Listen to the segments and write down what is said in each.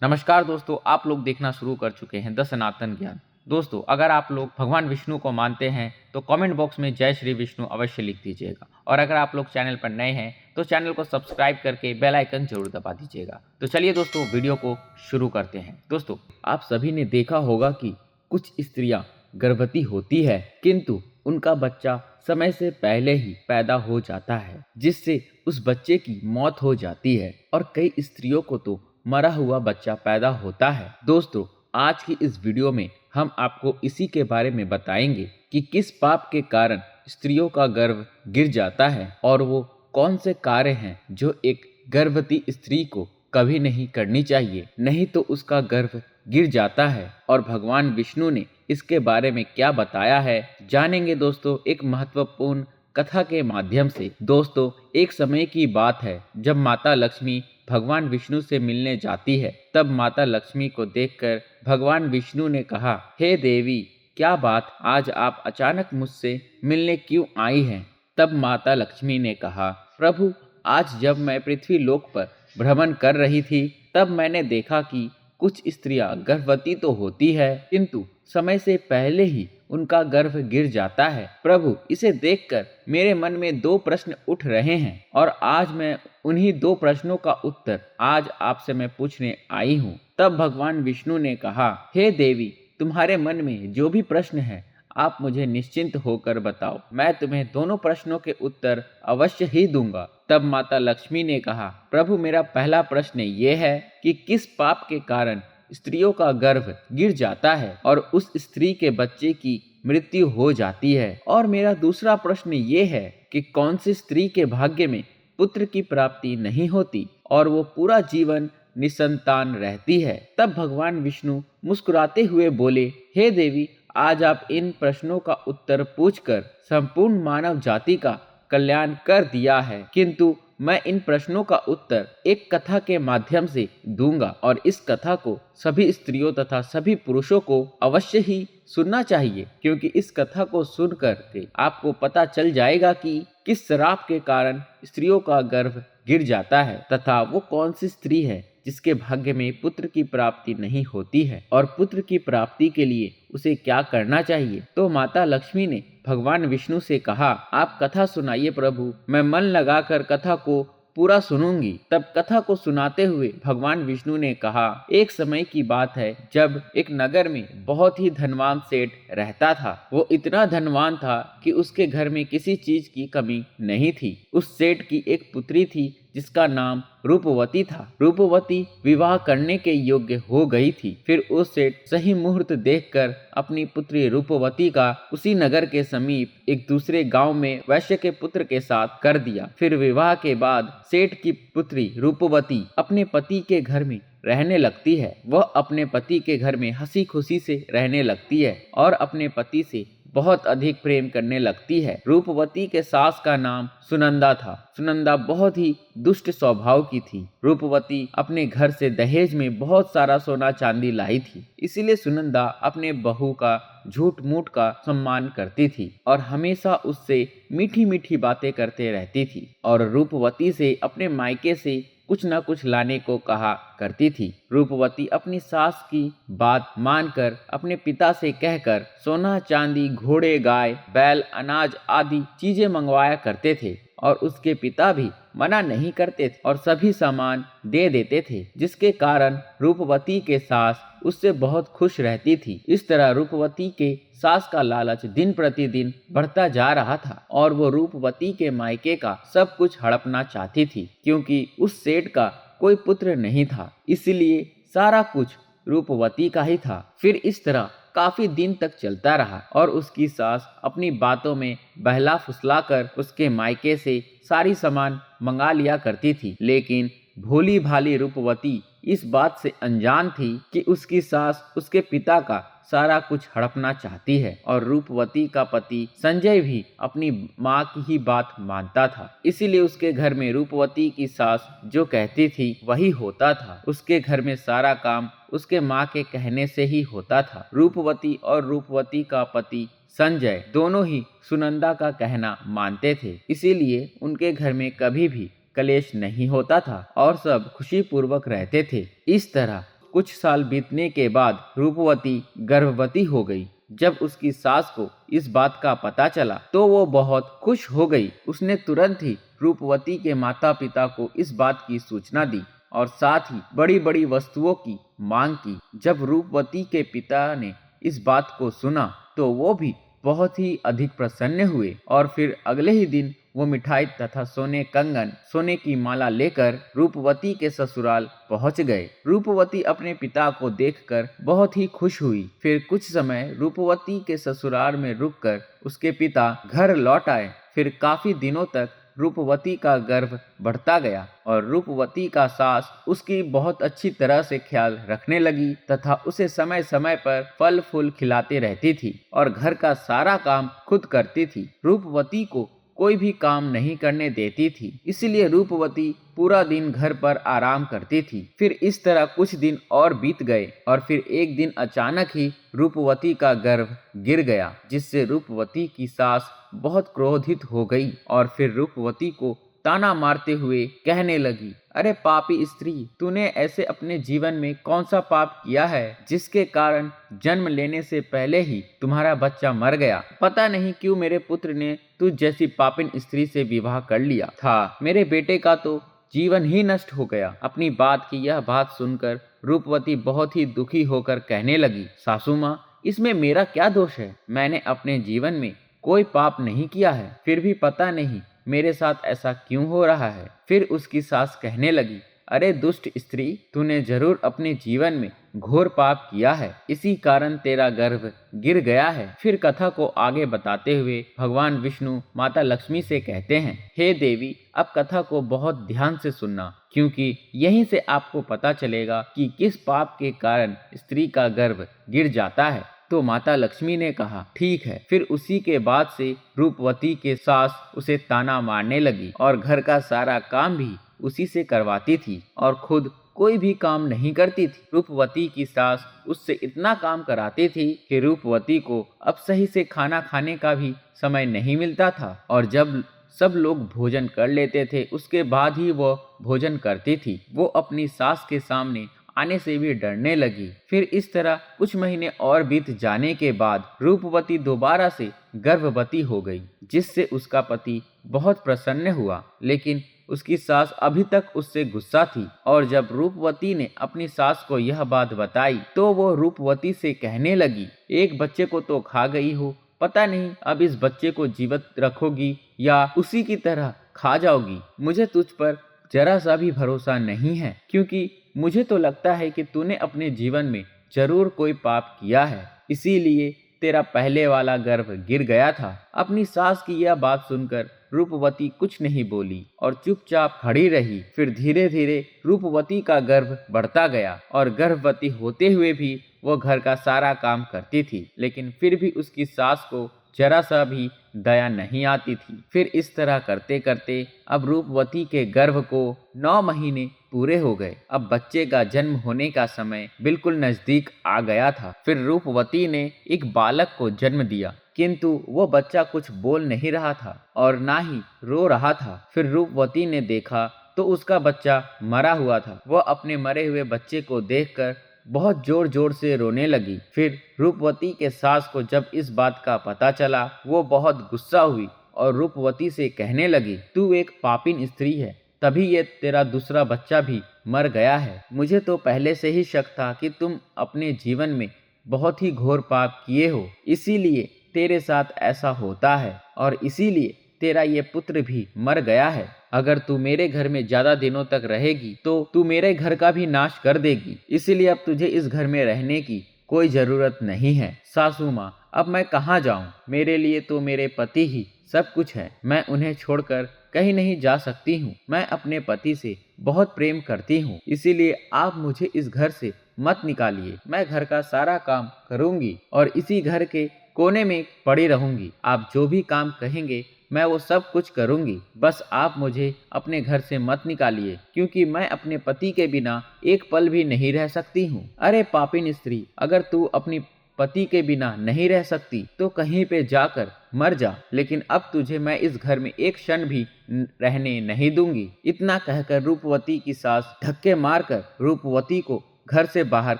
नमस्कार दोस्तों, आप लोग देखना शुरू कर चुके हैं द सनातन ज्ञान। दोस्तों, अगर आप लोग भगवान विष्णु को मानते हैं तो कमेंट बॉक्स में जय श्री विष्णु अवश्य लिख दीजिएगा। और अगर आप लोग चैनल पर नए हैं तो चैनल को सब्सक्राइब करके बेल आइकन जरूर दबा दीजिएगा। तो चलिए दोस्तों, वीडियो को शुरू करते हैं। दोस्तों, आप सभी ने देखा होगा कि कुछ स्त्रियां गर्भवती होती है किंतु उनका बच्चा समय से पहले ही पैदा हो जाता है, जिससे उस बच्चे की मौत हो जाती है और कई स्त्रियों को तो मरा हुआ बच्चा पैदा होता है। दोस्तों, आज की इस वीडियो में हम आपको इसी के बारे में बताएंगे कि किस पाप के कारण स्त्रियों का गर्भ गिर जाता है और वो कौन से कार्य हैं जो एक गर्भवती स्त्री को कभी नहीं करनी चाहिए, नहीं तो उसका गर्भ गिर जाता है। और भगवान विष्णु ने इसके बारे में क्या बताया है, जानेंगे दोस्तों एक महत्वपूर्ण कथा के माध्यम से। दोस्तों, एक समय की बात है जब माता लक्ष्मी भगवान विष्णु से मिलने जाती है। तब माता लक्ष्मी को देखकर भगवान विष्णु ने कहा, हे देवी, क्या बात, आज आप अचानक मुझसे मिलने क्यों आई हैं? तब माता लक्ष्मी ने कहा, प्रभु, आज जब मैं पृथ्वी लोक पर भ्रमण कर रही थी तब मैंने देखा कि कुछ स्त्रियां गर्भवती तो होती है किंतु समय से पहले ही उनका गर्भ गिर जाता है। प्रभु, इसे देखकर मेरे मन में दो प्रश्न उठ रहे हैं और आज मैं उन्हीं दो प्रश्नों का उत्तर आज आपसे मैं पूछने आई हूँ। तब भगवान विष्णु ने कहा, हे देवी, तुम्हारे मन में जो भी प्रश्न है आप मुझे निश्चिंत होकर बताओ, मैं तुम्हें दोनों प्रश्नों के उत्तर अवश्य ही दूंगा। तब माता लक्ष्मी ने कहा, प्रभु, मेरा पहला प्रश्न ये है कि किस पाप के कारण स्त्रियों का गर्भ गिर जाता है और उस स्त्री के बच्चे की मृत्यु हो जाती है। और मेरा दूसरा प्रश्न ये है कि कौन सी स्त्री के भाग्य में पुत्र की प्राप्ति नहीं होती और वो पूरा जीवन निसंतान रहती है। तब भगवान विष्णु मुस्कुराते हुए बोले, हे देवी, आज आप इन प्रश्नों का उत्तर पूछकर संपूर्ण मानव जाति का कल्याण कर दिया है, किंतु मैं इन प्रश्नों का उत्तर एक कथा के माध्यम से दूंगा और इस कथा को सभी स्त्रियों तथा सभी पुरुषों को अवश्य ही सुनना चाहिए, क्योंकि इस कथा को सुनकर के आपको पता चल जाएगा कि किस श्राप के कारण स्त्रियों का गर्भ गिर जाता है तथा वो कौन सी स्त्री है जिसके भाग्य में पुत्र की प्राप्ति नहीं होती है और पुत्र की प्राप्ति के लिए उसे क्या करना चाहिए। तो माता लक्ष्मी ने भगवान विष्णु से कहा, आप कथा सुनाइए प्रभु, मैं मन लगाकर कथा को पूरा सुनूंगी। तब कथा को सुनाते हुए भगवान विष्णु ने कहा, एक समय की बात है जब एक नगर में बहुत ही धनवान सेठ रहता था। वो इतना धनवान था कि उसके घर में किसी चीज की कमी नहीं थी। उस सेठ की एक पुत्री थी जिसका नाम रूपवती था। रूपवती विवाह करने के योग्य हो गई थी। फिर उस सेठ सही मुहूर्त देखकर अपनी पुत्री रूपवती का उसी नगर के समीप एक दूसरे गांव में वैश्य के पुत्र के साथ कर दिया। फिर विवाह के बाद सेठ की पुत्री रूपवती अपने पति के घर में रहने लगती है। वह अपने पति के घर में हंसी खुशी से रहने लगती है और अपने पति से बहुत अधिक प्रेम करने लगती है। रूपवती के सास का नाम सुनंदा था। सुनंदा बहुत ही दुष्ट स्वभाव की थी। रूपवती अपने घर से दहेज में बहुत सारा सोना चांदी लाई थी, इसीलिए सुनंदा अपने बहू का झूठ मूठ का सम्मान करती थी और हमेशा उससे मीठी मीठी बातें करते रहती थी और रूपवती से अपने मायके से कुछ न कुछ लाने को कहा करती थी। रूपवती अपनी सास की बात मानकर अपने पिता से कहकर सोना चांदी, घोड़े, गाय, बैल, अनाज आदि चीजें मंगवाया करते थे और उसके पिता भी मना नहीं करते थे और सभी सामान दे देते थे, जिसके कारण रूपवती के सास उससे बहुत खुश रहती थी। इस तरह रूपवती के सास का लालच दिन प्रतिदिन बढ़ता जा रहा था और वो रूपवती के मायके का सब कुछ हड़पना चाहती थी, क्योंकि उस सेठ का कोई पुत्र नहीं था, इसलिए सारा कुछ रूपवती का ही था। फिर इस तरह काफी दिन तक चलता रहा और उसकी सास अपनी बातों में बहला फुसला कर उसके मायके से सारी सामान मंगा लिया करती थी। लेकिन भोली भाली रूपवती इस बात से अनजान थी कि उसकी सास उसके पिता का सारा कुछ हड़पना चाहती है और रूपवती का पति संजय भी अपनी माँ की ही बात मानता था। इसीलिए उसके घर में रूपवती की सास जो कहती थी वही होता था। उसके घर में सारा काम उसके माँ के कहने से ही होता था। रूपवती और रूपवती का पति संजय दोनों ही सुनंदा का कहना मानते थे, इसीलिए उनके घर में कभी भी कलेश नहीं होता था और सब खुशी पूर्वक रहते थे। इस तरह कुछ साल बीतने के बाद रूपवती गर्भवती हो गई। जब उसकी सास को इस बात का पता चला तो वो बहुत खुश हो गई। उसने तुरंत ही रूपवती के माता पिता को इस बात की सूचना दी और साथ ही बड़ी बड़ी वस्तुओं की मांग की। जब रूपवती के पिता ने इस बात को सुना तो वो भी बहुत ही अधिक प्रसन्न हुए और फिर अगले ही दिन वो मिठाई तथा सोने कंगन, सोने की माला लेकर रूपवती के ससुराल पहुंच गए। रूपवती अपने पिता को देखकर बहुत ही खुश हुई। फिर कुछ समय रूपवती के ससुराल में रुककर उसके पिता घर लौट आए। फिर काफी दिनों तक रूपवती का गर्भ बढ़ता गया और रूपवती का सास उसकी बहुत अच्छी तरह से ख्याल रखने लगी तथा उसे समय समय पर फल फूल खिलाते रहती थी और घर का सारा काम खुद करती थी। रूपवती को कोई भी काम नहीं करने देती थी, इसलिए रूपवती पूरा दिन घर पर आराम करती थी। फिर इस तरह कुछ दिन और बीत गए और फिर एक दिन अचानक ही रूपवती का गर्भ गिर गया, जिससे रूपवती की सास बहुत क्रोधित हो गई और फिर रूपवती को ताना मारते हुए कहने लगी, अरे पापी स्त्री, तूने ऐसे अपने जीवन में कौन सा पाप किया है जिसके कारण जन्म लेने से पहले ही तुम्हारा बच्चा मर गया। पता नहीं क्यों मेरे पुत्र ने तुझ जैसी पापिन स्त्री से विवाह कर लिया था। मेरे बेटे का तो जीवन ही नष्ट हो गया। अपनी बात की यह बात सुनकर रूपवती बहुत ही दुखी होकर कहने लगी, सासू माँ, इसमें मेरा क्या दोष है? मैंने अपने जीवन में कोई पाप नहीं किया है, फिर भी पता नहीं मेरे साथ ऐसा क्यों हो रहा है। फिर उसकी सास कहने लगी, अरे दुष्ट स्त्री, तूने जरूर अपने जीवन में घोर पाप किया है, इसी कारण तेरा गर्भ गिर गया है। फिर कथा को आगे बताते हुए भगवान विष्णु माता लक्ष्मी से कहते हैं, हे देवी, अब कथा को बहुत ध्यान से सुनना, क्योंकि यहीं से आपको पता चलेगा कि किस पाप के कारण स्त्री का गर्भ गिर जाता है। तो माता लक्ष्मी ने कहा, ठीक है। फिर उसी के बाद से रूपवती के सास उसे ताना मारने लगी और घर का सारा काम भी उसी से करवाती थी और खुद कोई भी काम नहीं करती थी। रूपवती की सास उससे इतना काम कराती थी कि रूपवती को अब सही से खाना खाने का भी समय नहीं मिलता था और जब सब लोग भोजन कर लेते थे उसके बाद ही वो भोजन करती थी। वो अपनी सास के सामने आने से भी डरने लगी। फिर इस तरह कुछ महीने और बीत जाने के बाद रूपवती दोबारा से गर्भवती हो गई, जिससे उसका पति बहुत प्रसन्न हुआ। लेकिन उसकी सास अभी तक उससे गुस्सा थी और जब रूपवती ने अपनी सास को यह बात बताई तो वो रूपवती से कहने लगी, एक बच्चे को तो खा गई हो, पता नहीं अब इस बच्चे को जीवित रखोगी या उसी की तरह खा जाओगी। मुझे तुझ पर जरा सा भी भरोसा नहीं है, क्योंकि मुझे तो लगता है कि तूने अपने जीवन में जरूर कोई पाप किया है, इसीलिए तेरा पहले वाला गर्भ गिर गया था। अपनी सास की यह बात सुनकर रूपवती कुछ नहीं बोली और चुपचाप खड़ी रही। फिर धीरे धीरे रूपवती का गर्भ बढ़ता गया और गर्भवती होते हुए भी वो घर का सारा काम करती थी, लेकिन फिर भी उसकी सास को जरा सा भी दया नहीं आती थी। फिर इस तरह करते करते अब रूपवती के गर्भ को 9 महीने पूरे हो गए। अब बच्चे का जन्म होने का समय बिल्कुल नजदीक आ गया था। फिर रूपवती ने एक बालक को जन्म दिया, किंतु वो बच्चा कुछ बोल नहीं रहा था और ना ही रो रहा था। फिर रूपवती ने देखा तो उसका बच्चा मरा हुआ था। वह अपने मरे हुए बच्चे को देखकर बहुत जोर जोर से रोने लगी। फिर रूपवती के सास को जब इस बात का पता चला, वो बहुत गुस्सा हुई और रूपवती से कहने लगी, तू एक पापिन स्त्री है, तभी ये तेरा दूसरा बच्चा भी मर गया है। मुझे तो पहले से ही शक था कि तुम अपने जीवन में बहुत ही घोर पाप किए हो, इसीलिए तेरे साथ ऐसा होता है और इसीलिए तेरा ये पुत्र भी मर गया है। अगर तू मेरे घर में ज्यादा दिनों तक रहेगी तो तू मेरे घर का भी नाश कर देगी, इसलिए अब तुझे इस घर में रहने की कोई जरूरत नहीं है। सासू माँ, अब मैं कहाँ जाऊँ? मेरे लिए तो मेरे पति ही सब कुछ है। मैं उन्हें छोड़कर कहीं नहीं जा सकती हूँ। मैं अपने पति से बहुत प्रेम करती हूँ, इसीलिए आप मुझे इस घर से मत निकालिए। मैं घर का सारा काम करूँगी और इसी घर के कोने में पड़ी रहूंगी। आप जो भी काम कहेंगे मैं वो सब कुछ करूंगी, बस आप मुझे अपने घर से मत निकालिए, क्योंकि मैं अपने पति के बिना एक पल भी नहीं रह सकती हूँ। अरे पापिन स्त्री, अगर तू अपनी पति के बिना नहीं रह सकती तो कहीं पे जाकर मर जा, लेकिन अब तुझे मैं इस घर में एक क्षण भी रहने नहीं दूंगी। इतना कहकर रूपवती की सास धक्के मारकर रूपवती को घर से बाहर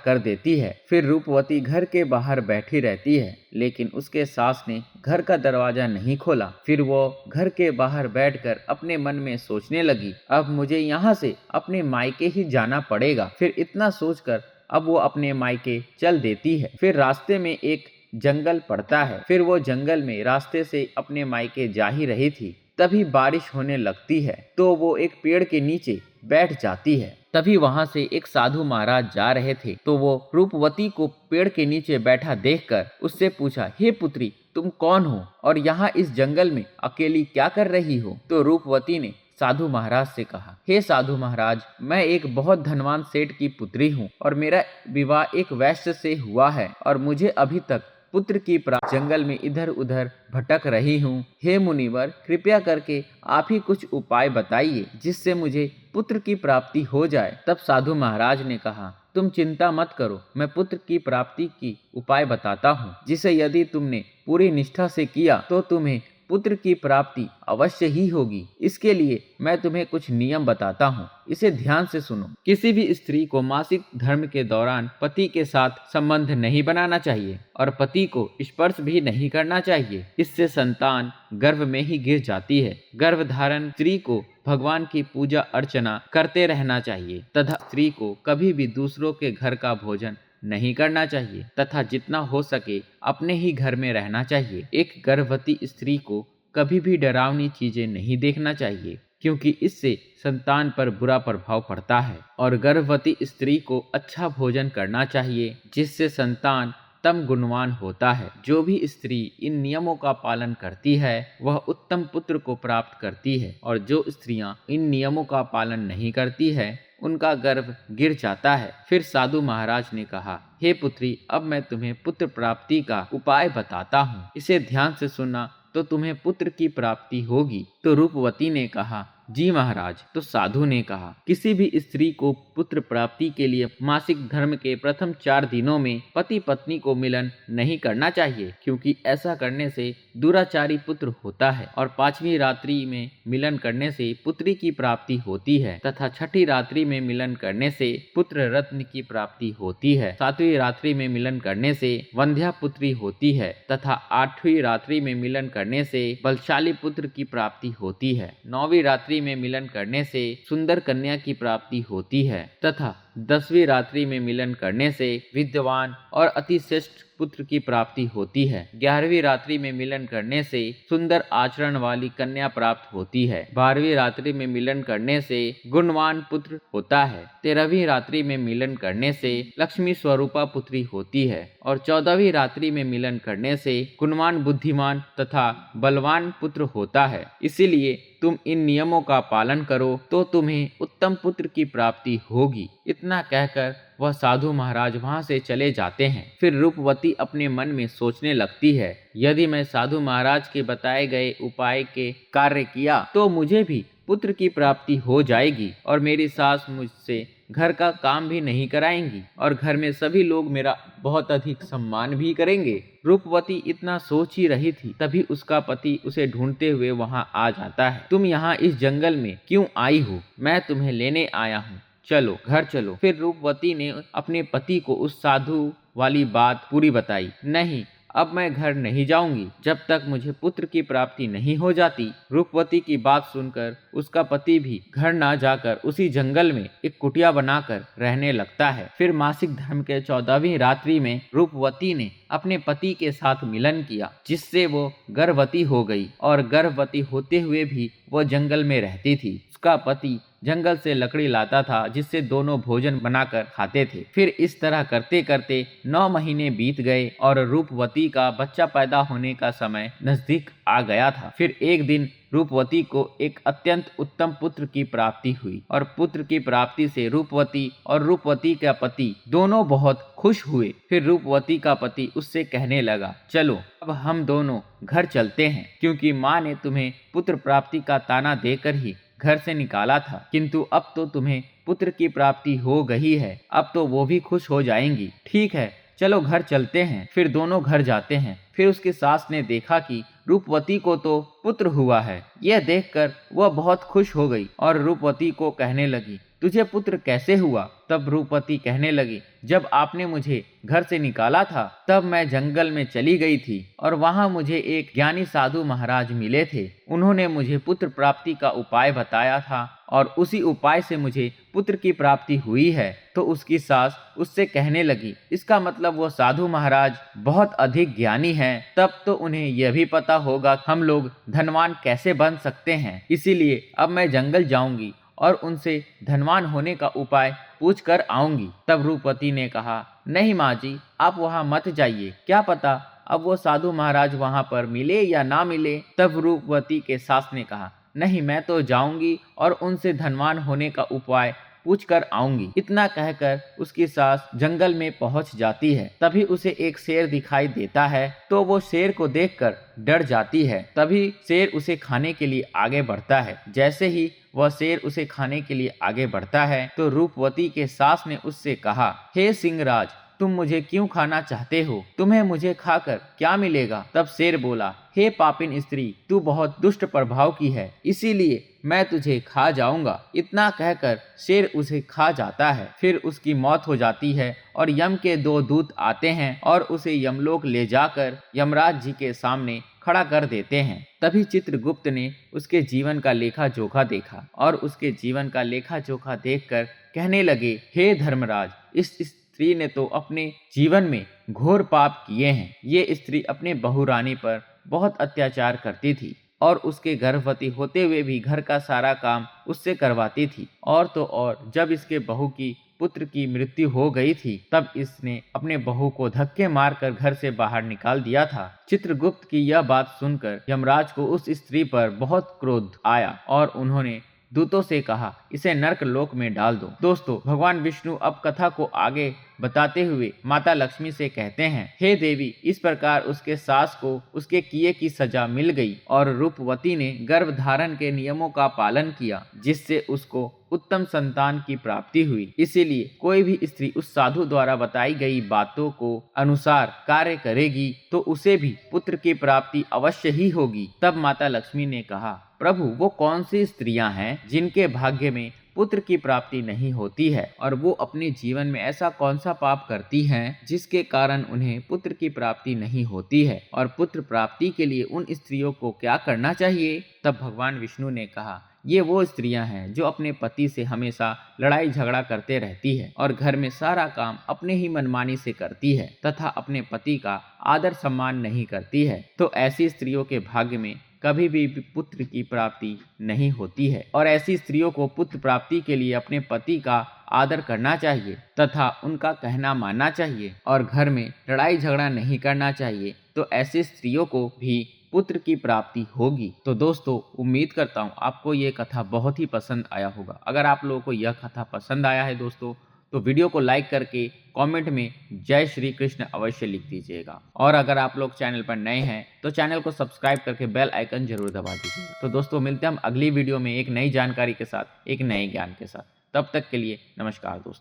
कर देती है। फिर रूपवती घर के बाहर बैठी रहती है, लेकिन उसके सास ने घर का दरवाजा नहीं खोला। फिर वो घर के बाहर बैठकर अपने मन में सोचने लगी, अब मुझे यहाँ से अपने मायके ही जाना पड़ेगा। फिर इतना सोचकर अब वो अपने मायके चल देती है। फिर रास्ते में एक जंगल पड़ता है। फिर वो जंगल में रास्ते से अपने मायके जा ही रही थी, तभी बारिश होने लगती है। तो वो एक पेड़ के नीचे बैठ जाती है। तभी वहां से एक साधु महाराज जा रहे थे, तो वो रूपवती को पेड़ के नीचे बैठा देखकर उससे पूछा, हे पुत्री, तुम कौन हो और यहाँ इस जंगल में अकेली क्या कर रही हो? तो रूपवती ने साधु महाराज से कहा, हे साधु महाराज, मैं एक बहुत धनवान सेठ की पुत्री हूँ और मेरा विवाह एक वैश्य से हुआ है और मुझे अभी तक पुत्र की प्राप्ति जंगल में इधर उधर भटक रही हूँ। हे मुनिवर, कृपया करके आप ही कुछ उपाय बताइए जिससे मुझे पुत्र की प्राप्ति हो जाए। तब साधु महाराज ने कहा, तुम चिंता मत करो, मैं पुत्र की प्राप्ति की उपाय बताता हूँ, जिसे यदि तुमने पूरी निष्ठा से किया तो तुम्हें पुत्र की प्राप्ति अवश्य ही होगी। इसके लिए मैं तुम्हें कुछ नियम बताता हूँ, इसे ध्यान से सुनो। किसी भी स्त्री को मासिक धर्म के दौरान पति के साथ संबंध नहीं बनाना चाहिए और पति को स्पर्श भी नहीं करना चाहिए। इससे संतान गर्भ में ही गिर जाती है। गर्भधारण स्त्री को भगवान की पूजा अर्चना करते रहना चाहिए तथा स्त्री को कभी भी दूसरों के घर का भोजन नहीं करना चाहिए तथा जितना हो सके अपने ही घर में रहना चाहिए। एक गर्भवती स्त्री को कभी भी डरावनी चीजें नहीं देखना चाहिए, क्योंकि इससे संतान पर बुरा प्रभाव पड़ता है। और गर्भवती स्त्री को अच्छा भोजन करना चाहिए, जिससे संतान उत्तम गुणवान होता है। जो भी स्त्री इन नियमों का पालन करती है वह उत्तम पुत्र को प्राप्त करती है, और जो स्त्रियां इन नियमों का पालन नहीं करती है उनका गर्भ गिर जाता है। फिर साधु महाराज ने कहा, हे पुत्री, अब मैं तुम्हें पुत्र प्राप्ति का उपाय बताता हूँ, इसे ध्यान से सुनना तो तुम्हें पुत्र की प्राप्ति होगी। तो रूपवती ने कहा, जी महाराज। तो साधु ने कहा, किसी भी स्त्री को पुत्र प्राप्ति के लिए मासिक धर्म के प्रथम 4 दिनों में पति पत्नी को मिलन नहीं करना चाहिए, क्योंकि ऐसा करने से दुराचारी पुत्र होता है। और 5वीं रात्रि में मिलन करने से पुत्री की प्राप्ति होती है तथा 6ठी रात्रि में मिलन करने से पुत्र रत्न की प्राप्ति होती है। 7वीं रात्रि में मिलन करने से वंध्या पुत्री होती है तथा 8वीं रात्रि में मिलन करने से बलशाली पुत्र की प्राप्ति होती है। 9वीं रात्रि में मिलन करने से सुंदर कन्या की प्राप्ति होती है तथा 10वीं रात्रि में मिलन करने से विद्वान और अति श्रेष्ठ पुत्र की प्राप्ति होती है। 11वीं रात्रि में मिलन करने से सुंदर आचरण वाली कन्या प्राप्त होती है। 12वीं रात्रि में मिलन करने से गुणवान पुत्र होता है। 13वीं रात्रि में मिलन करने से लक्ष्मी स्वरूपा पुत्री होती है और 14वीं रात्रि में मिलन करने से गुणवान बुद्धिमान तथा बलवान पुत्र होता है। इसीलिए तुम इन नियमों का पालन करो तो तुम्हें उत्तम पुत्र की प्राप्ति होगी। इतना कहकर वह साधु महाराज वहां से चले जाते हैं। फिर रूपवती अपने मन में सोचने लगती है, यदि मैं साधु महाराज के बताए गए उपाय के कार्य किया तो मुझे भी पुत्र की प्राप्ति हो जाएगी और मेरी सास मुझसे घर का काम भी नहीं कराएंगी और घर में सभी लोग मेरा बहुत अधिक सम्मान भी करेंगे। रूपवती इतना सोच ही रही थी, तभी उसका पति उसे ढूंढते हुए वहां आ जाता है। तुम यहाँ इस जंगल में क्यों आई हो? मैं तुम्हें लेने आया हूँ, चलो घर चलो। फिर रूपवती ने अपने पति को उस साधु वाली बात पूरी बताई। नहीं, अब मैं घर नहीं जाऊंगी जब तक मुझे पुत्र की प्राप्ति नहीं हो जाती। रूपवती की बात सुनकर उसका पति भी घर ना जाकर उसी जंगल में एक कुटिया बनाकर रहने लगता है। फिर मासिक धर्म के 14वीं रात्रि में रूपवती ने अपने पति के साथ मिलन किया, जिससे वो गर्भवती हो गई और गर्भवती होते हुए भी वो जंगल में रहती थी। उसका पति जंगल से लकड़ी लाता था, जिससे दोनों भोजन बनाकर खाते थे। फिर इस तरह करते करते 9 महीने बीत गए और रूपवती का बच्चा पैदा होने का समय नजदीक आ गया था। फिर एक दिन रूपवती को एक अत्यंत उत्तम पुत्र की प्राप्ति हुई और पुत्र की प्राप्ति से रूपवती और रूपवती का पति दोनों बहुत खुश हुए। फिर रूपवती का पति उससे कहने लगा, चलो अब हम दोनों घर चलते हैं, क्योंकि माँ ने तुम्हें पुत्र प्राप्ति का ताना देकर ही घर से निकाला था, किंतु अब तो तुम्हें पुत्र की प्राप्ति हो गई है, अब तो वो भी खुश हो जाएंगी। ठीक है, चलो घर चलते हैं। फिर दोनों घर जाते हैं। फिर उसकी सास ने देखा कि रूपवती को तो पुत्र हुआ है। यह देखकर वह बहुत खुश हो गई और रूपवती को कहने लगी, तुझे पुत्र कैसे हुआ? तब रूपवती कहने लगी, जब आपने मुझे घर से निकाला था तब मैं जंगल में चली गई थी और वहां मुझे एक ज्ञानी साधु महाराज मिले थे। उन्होंने मुझे पुत्र प्राप्ति का उपाय बताया था और उसी उपाय से मुझे पुत्र की प्राप्ति हुई है। तो उसकी सास उससे कहने लगी, इसका मतलब वो साधु महाराज बहुत अधिक ज्ञानी हैं। तब तो उन्हें यह भी पता होगा हम लोग धनवान कैसे बन सकते हैं। इसीलिए अब मैं जंगल जाऊंगी और उनसे धनवान होने का उपाय पूछ कर आऊंगी। तब रूपवती ने कहा, नहीं माँ जी, आप वहाँ मत जाइए, क्या पता अब वो साधु महाराज वहाँ पर मिले या ना मिले। तब रूपवती के सास ने कहा, नहीं, मैं तो जाऊंगी और उनसे धनवान होने का उपाय पूछ कर आऊंगी। इतना कहकर उसकी सास जंगल में पहुंच जाती है। तभी उसे एक शेर दिखाई देता है तो वो शेर को देखकर डर जाती है। तभी शेर उसे खाने के लिए आगे बढ़ता है। जैसे ही वह शेर उसे खाने के लिए आगे बढ़ता है तो रूपवती के सास ने उससे कहा, हे सिंहराज, तुम मुझे क्यों खाना चाहते हो? तुम्हें मुझे खाकर क्या मिलेगा? तब शेर बोला, हे पापिन स्त्री, तू बहुत दुष्ट प्रभाव की है, इसीलिए मैं तुझे खा जाऊंगा। इतना कहकर शेर उसे खा जाता है। फिर उसकी मौत हो जाती है और यम के 2 दूत आते हैं और उसे यमलोक ले जाकर यमराज जी के सामने खड़ा कर देते हैं। तभी चित्रगुप्त ने उसके जीवन का लेखा जोखा देखा और उसके जीवन का लेखा जोखा देखकर कहने लगे, हे धर्मराज, इस स्त्री ने तो अपने जीवन में घोर पाप किए हैं। ये स्त्री अपने बहू रानी पर बहुत अत्याचार करती थी और उसके गर्भवती होते हुए भी घर का सारा काम उससे करवाती थी। और तो और जब इसके बहू की पुत्र की मृत्यु हो गई थी तब इसने अपने बहू को धक्के मारकर घर से बाहर निकाल दिया था। चित्रगुप्त की यह बात सुनकर यमराज को उस स्त्री पर बहुत क्रोध आया और उन्होंने दूतों से कहा, इसे नर्क लोक में डाल दो। दोस्तों, भगवान विष्णु अब कथा को आगे बताते हुए माता लक्ष्मी से कहते हैं, हे देवी, इस प्रकार उसके सास को उसके किए की सजा मिल गई और रूपवती ने गर्भ धारण के नियमों का पालन किया जिससे उसको उत्तम संतान की प्राप्ति हुई। इसीलिए कोई भी स्त्री उस साधु द्वारा बताई गई बातों को अनुसार कार्य करेगी तो उसे भी पुत्र की प्राप्ति अवश्य ही होगी। तब माता लक्ष्मी ने कहा, प्रभु, वो कौन सी स्त्रियां हैं जिनके भाग्य में पुत्र की प्राप्ति नहीं होती है और वो अपने जीवन में ऐसा कौन सा पाप करती हैं जिसके कारण उन्हें पुत्र की प्राप्ति नहीं होती है और पुत्र प्राप्ति के लिए उन स्त्रियों को क्या करना चाहिए? तब भगवान विष्णु ने कहा, ये वो स्त्रियां हैं जो अपने पति से हमेशा लड़ाई झगड़ा करते रहती है और घर में सारा काम अपने ही मनमानी से करती है तथा अपने पति का आदर सम्मान नहीं करती है। तो ऐसी स्त्रियों के भाग्य में कभी भी पुत्र की प्राप्ति नहीं होती है और ऐसी स्त्रियों को पुत्र प्राप्ति के लिए अपने पति का आदर करना चाहिए तथा उनका कहना मानना चाहिए और घर में लड़ाई झगड़ा नहीं करना चाहिए। तो ऐसी स्त्रियों को भी पुत्र की प्राप्ति होगी। तो दोस्तों, उम्मीद करता हूँ आपको ये कथा बहुत ही पसंद आया होगा। अगर आप लोगों को यह कथा पसंद आया है दोस्तों तो वीडियो को लाइक करके कमेंट में जय श्री कृष्ण अवश्य लिख दीजिएगा और अगर आप लोग चैनल पर नए हैं तो चैनल को सब्सक्राइब करके बेल आइकन जरूर दबा दीजिएगा। तो दोस्तों, मिलते हैं हम अगली वीडियो में एक नई जानकारी के साथ, एक नए ज्ञान के साथ। तब तक के लिए नमस्कार दोस्तों।